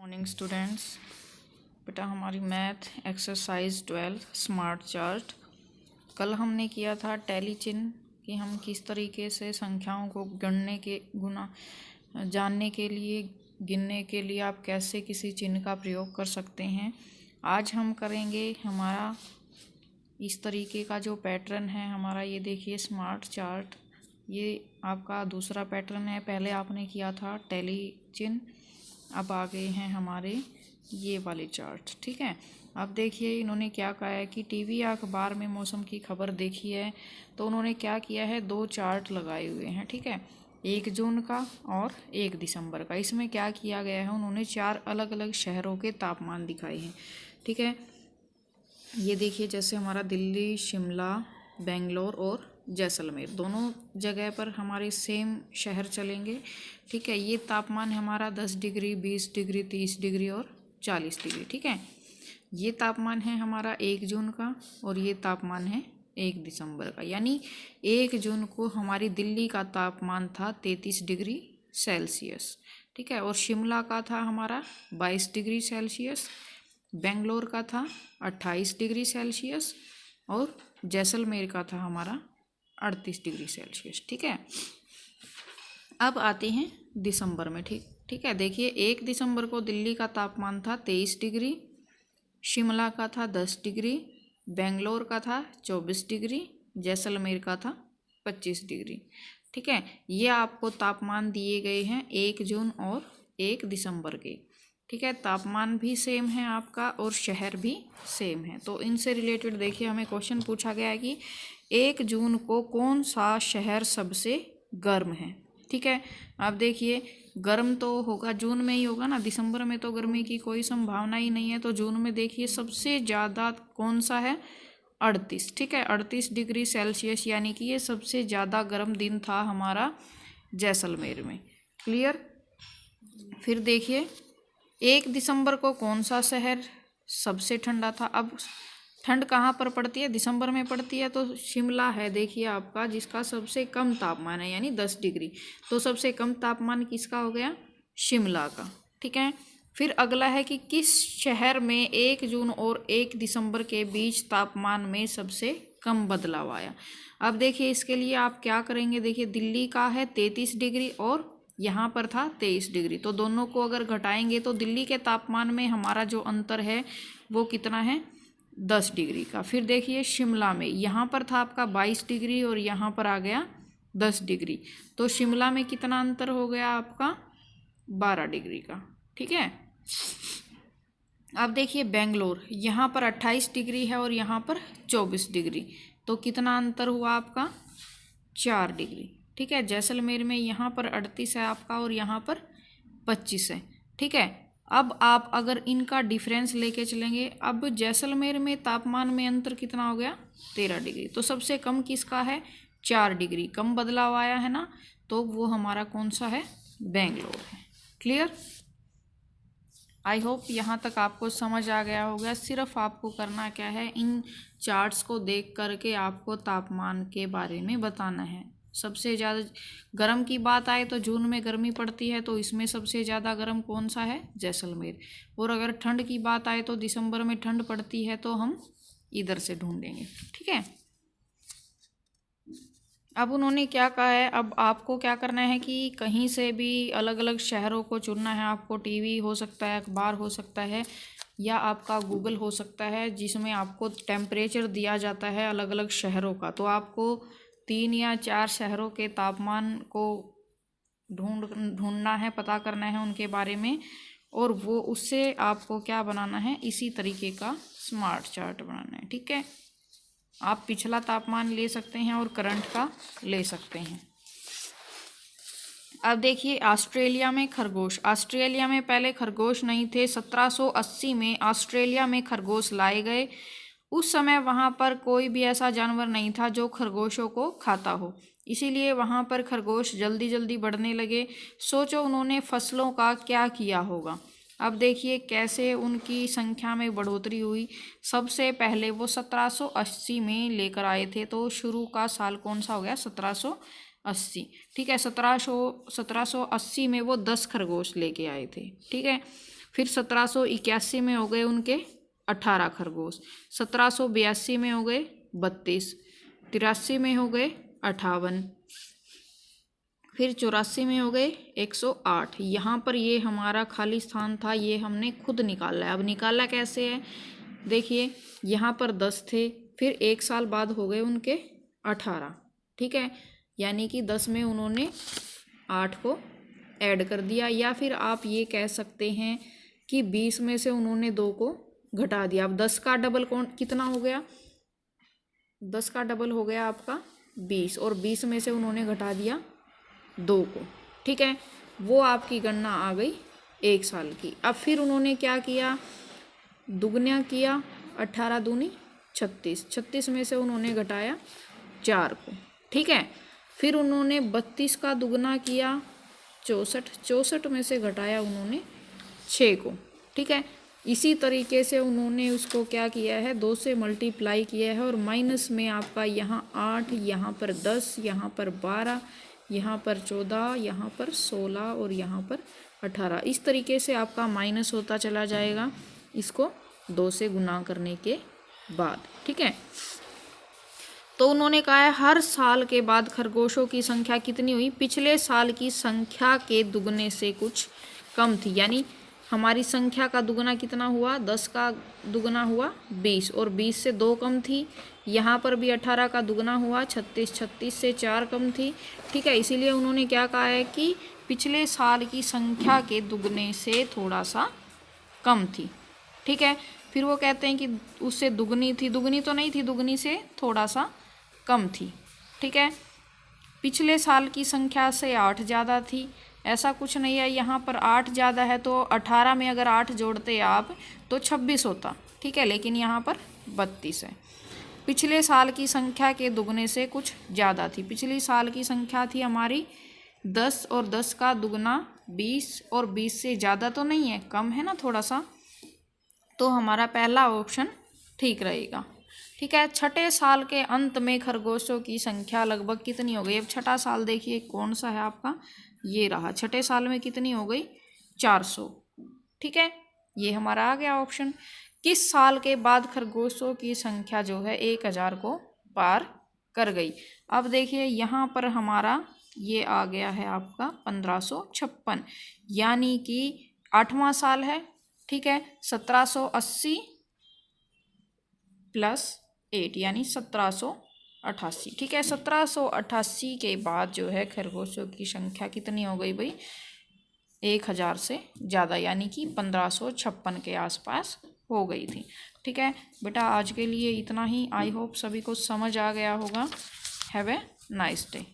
Morning students. बेटा हमारी math exercise 12 smart chart. कल हमने किया था टैली चिन्ह कि हम किस तरीके से संख्याओं को जानने के लिए गिनने के लिए आप कैसे किसी चिन्ह का प्रयोग कर सकते हैं। आज हम करेंगे हमारा इस तरीके का जो पैटर्न है हमारा, ये देखिए स्मार्ट चार्ट। ये आपका दूसरा पैटर्न है। पहले आपने किया था टैली चिन्ह, अब आ गए हैं हमारे ये वाले चार्ट। ठीक है, अब देखिए इन्होंने क्या कहा है कि टीवी या अखबार में मौसम की खबर देखी है, तो उन्होंने क्या किया है, दो चार्ट लगाए हुए हैं। ठीक है, 1 जून का और 1 दिसंबर का। इसमें क्या किया गया है, उन्होंने 4 अलग अलग शहरों के तापमान दिखाए हैं। ठीक है, ये देखिए जैसे हमारा दिल्ली, शिमला, बेंगलोर और जैसलमेर, दोनों जगह पर हमारे सेम शहर चलेंगे। ठीक है, ये तापमान हमारा 10 डिग्री, 20 डिग्री, 30 डिग्री और 40 डिग्री। ठीक है, ये तापमान है हमारा 1 जून का और ये तापमान है 1 दिसंबर का। यानी 1 जून को हमारी दिल्ली का तापमान था 33 डिग्री सेल्सियस। ठीक है, और शिमला का था हमारा 22 डिग्री सेल्सियस, बेंगलोर का था 28 डिग्री सेल्सियस और जैसलमेर का था हमारा 38 डिग्री सेल्सियस। ठीक है, अब आते हैं दिसंबर में। ठीक है, देखिए 1 दिसंबर को दिल्ली का तापमान था 23 डिग्री, शिमला का था 10 डिग्री, बेंगलोर का था 24 डिग्री, जैसलमेर का था 25 डिग्री। ठीक है, ये आपको तापमान दिए गए हैं 1 जून और 1 दिसंबर के। ठीक है, तापमान भी सेम है आपका और शहर भी सेम है। तो इनसे रिलेटेड देखिए हमें क्वेश्चन पूछा गया है कि 1 जून को कौन सा शहर सबसे गर्म है। ठीक है, अब देखिए गर्म तो होगा जून में ही होगा ना, दिसंबर में तो गर्मी की कोई संभावना ही नहीं है। तो जून में देखिए सबसे ज़्यादा कौन सा है, 38। ठीक है, 38 डिग्री सेल्सियस, यानी कि ये सबसे ज़्यादा गर्म दिन था हमारा जैसलमेर में। क्लियर। फिर देखिए 1 दिसंबर को कौन सा शहर सबसे ठंडा था। अब ठंड कहाँ पर पड़ती है, दिसंबर में पड़ती है, तो शिमला है देखिए आपका, जिसका सबसे कम तापमान है यानी 10 डिग्री। तो सबसे कम तापमान किसका हो गया, शिमला का। ठीक है, फिर अगला है कि किस शहर में 1 जून और 1 दिसंबर के बीच तापमान में सबसे कम बदलाव आया। अब देखिए इसके लिए आप क्या करेंगे, देखिए दिल्ली का है 33 डिग्री और यहाँ पर था 23 डिग्री, तो दोनों को अगर घटाएंगे तो दिल्ली के तापमान में हमारा जो अंतर है वो कितना है, 10 डिग्री का। फिर देखिए शिमला में, यहाँ पर था आपका 22 डिग्री और यहाँ पर आ गया 10 डिग्री, तो शिमला में कितना अंतर हो गया आपका, 12 डिग्री का। ठीक है, अब देखिए बेंगलोर, यहाँ पर 28 डिग्री है और यहाँ पर 24 डिग्री, तो कितना अंतर हुआ आपका, 4 डिग्री। ठीक है, जैसलमेर में यहाँ पर 38 है आपका और यहाँ पर 25 है। ठीक है, अब आप अगर इनका डिफरेंस लेके चलेंगे, अब जैसलमेर में तापमान में अंतर कितना हो गया, 13 डिग्री, तो सबसे कम किसका है, 4 डिग्री कम बदलाव आया है ना, तो वो हमारा कौन सा है, बेंगलोर है। क्लियर। आई होप यहाँ तक आपको समझ आ गया होगा। सिर्फ आपको करना क्या है, इन चार्ट्स को देख करके आपको तापमान के बारे में बताना है। सबसे ज़्यादा गर्म की बात आए तो जून में गर्मी पड़ती है, तो इसमें सबसे ज़्यादा गर्म कौन सा है, जैसलमेर। और अगर ठंड की बात आए तो दिसंबर में ठंड पड़ती है, तो हम इधर से ढूंढेंगे। ठीक है, अब उन्होंने क्या कहा है, अब आपको क्या करना है कि कहीं से भी अलग अलग शहरों को चुनना है आपको। टीवी हो सकता है, अखबार हो सकता है, या आपका गूगल हो सकता है, जिसमें आपको टेम्परेचर दिया जाता है अलग अलग शहरों का। तो आपको 3 या 4 शहरों के तापमान को ढूंढना है, पता करना है उनके बारे में, और वो उससे आपको क्या बनाना है, इसी तरीके का स्मार्ट चार्ट बनाना है। ठीक है, आप पिछला तापमान ले सकते हैं और करंट का ले सकते हैं। अब देखिए ऑस्ट्रेलिया में खरगोश, ऑस्ट्रेलिया में पहले खरगोश नहीं थे। 1780 में ऑस्ट्रेलिया में खरगोश लाए गए। उस समय वहाँ पर कोई भी ऐसा जानवर नहीं था जो खरगोशों को खाता हो, इसीलिए वहाँ पर खरगोश जल्दी जल्दी बढ़ने लगे। सोचो उन्होंने फसलों का क्या किया होगा। अब देखिए कैसे उनकी संख्या में बढ़ोतरी हुई। सबसे पहले वो 1780 में लेकर आए थे, तो शुरू का साल कौन सा हो गया, 1780। ठीक है, 1780 में वो 10 खरगोश लेके आए थे। ठीक है, फिर 1781 में हो गए उनके 18 खरगोश, 1782 में हो गए 32, 83 में हो गए 58, फिर 84 में हो गए 108। यहाँ पर ये हमारा खाली स्थान था, ये हमने खुद निकाला है। अब निकाला कैसे है, देखिए यहाँ पर 10 थे, फिर 1 साल बाद हो गए उनके 18, ठीक है, यानी कि 10 में उन्होंने 8 को ऐड कर दिया। या फिर आप ये कह सकते हैं कि 20 में से उन्होंने 2 को घटा दिया। अब 10 का डबल कौन कितना हो गया, 10 का डबल हो गया आपका 20, और 20 में से उन्होंने घटा दिया 2 को, ठीक है, वो आपकी गणना आ गई 1 साल की। अब फिर उन्होंने क्या किया, दुगना किया, 18 दूनी 36, 36 में से उन्होंने घटाया 4 को, ठीक है, फिर उन्होंने 32 का दुगना किया 64, 64 में से घटाया उन्होंने 6 को, ठीक है। इसी तरीके से उन्होंने उसको क्या किया है, 2 से मल्टीप्लाई किया है, और माइनस में आपका यहाँ 8, यहाँ पर 10, यहाँ पर 12, यहाँ पर 14, यहाँ पर 16 और यहाँ पर 18। इस तरीके से आपका माइनस होता चला जाएगा इसको 2 से गुना करने के बाद, ठीक है। तो उन्होंने कहा है हर साल के बाद खरगोशों की संख्या कितनी हुई, पिछले साल की संख्या के दुगने से कुछ कम थी। यानी हमारी संख्या का दुगना कितना हुआ, 10 का दुगना हुआ 20, और 20 से 2 कम थी। यहाँ पर भी 18 का दुगना हुआ 36, 36 से 4 कम थी, ठीक है। इसीलिए उन्होंने क्या कहा है कि पिछले साल की संख्या के दुगने से थोड़ा सा कम थी, ठीक है। फिर वो कहते हैं कि उससे दुगनी थी, दुगनी तो नहीं थी, दुगनी से थोड़ा सा कम थी, ठीक है। पिछले साल की संख्या से 8 ज़्यादा थी, ऐसा कुछ नहीं है। यहाँ पर 8 ज़्यादा है तो 18 में अगर 8 जोड़ते आप तो 26 होता, ठीक है, लेकिन यहाँ पर 32 है। पिछले साल की संख्या के दुगने से कुछ ज़्यादा थी, पिछली साल की संख्या थी हमारी 10, और 10 का दुगना 20, और 20 से ज़्यादा तो नहीं है, कम है ना थोड़ा सा, तो हमारा पहला ऑप्शन ठीक रहेगा, ठीक है। छठे साल के अंत में खरगोशों की संख्या लगभग कितनी हो गई। अब छठा साल देखिए कौन सा है आपका, ये रहा। छठे साल में कितनी हो गई, 400, ठीक है, ये हमारा आ गया ऑप्शन। किस साल के बाद खरगोशों की संख्या जो है 1000 को पार कर गई। अब देखिए यहाँ पर हमारा ये आ गया है आपका 1556, यानी कि 8वां साल है, ठीक है। 1780 + 8 यानी 1788, ठीक है। 1788 के बाद जो है खरगोशों की संख्या कितनी हो गई भाई, 1000 से ज़्यादा, यानी कि 1556 के आसपास हो गई थी, ठीक है। बेटा आज के लिए इतना ही। आई होप सभी को समझ आ गया होगा। Have a nice day.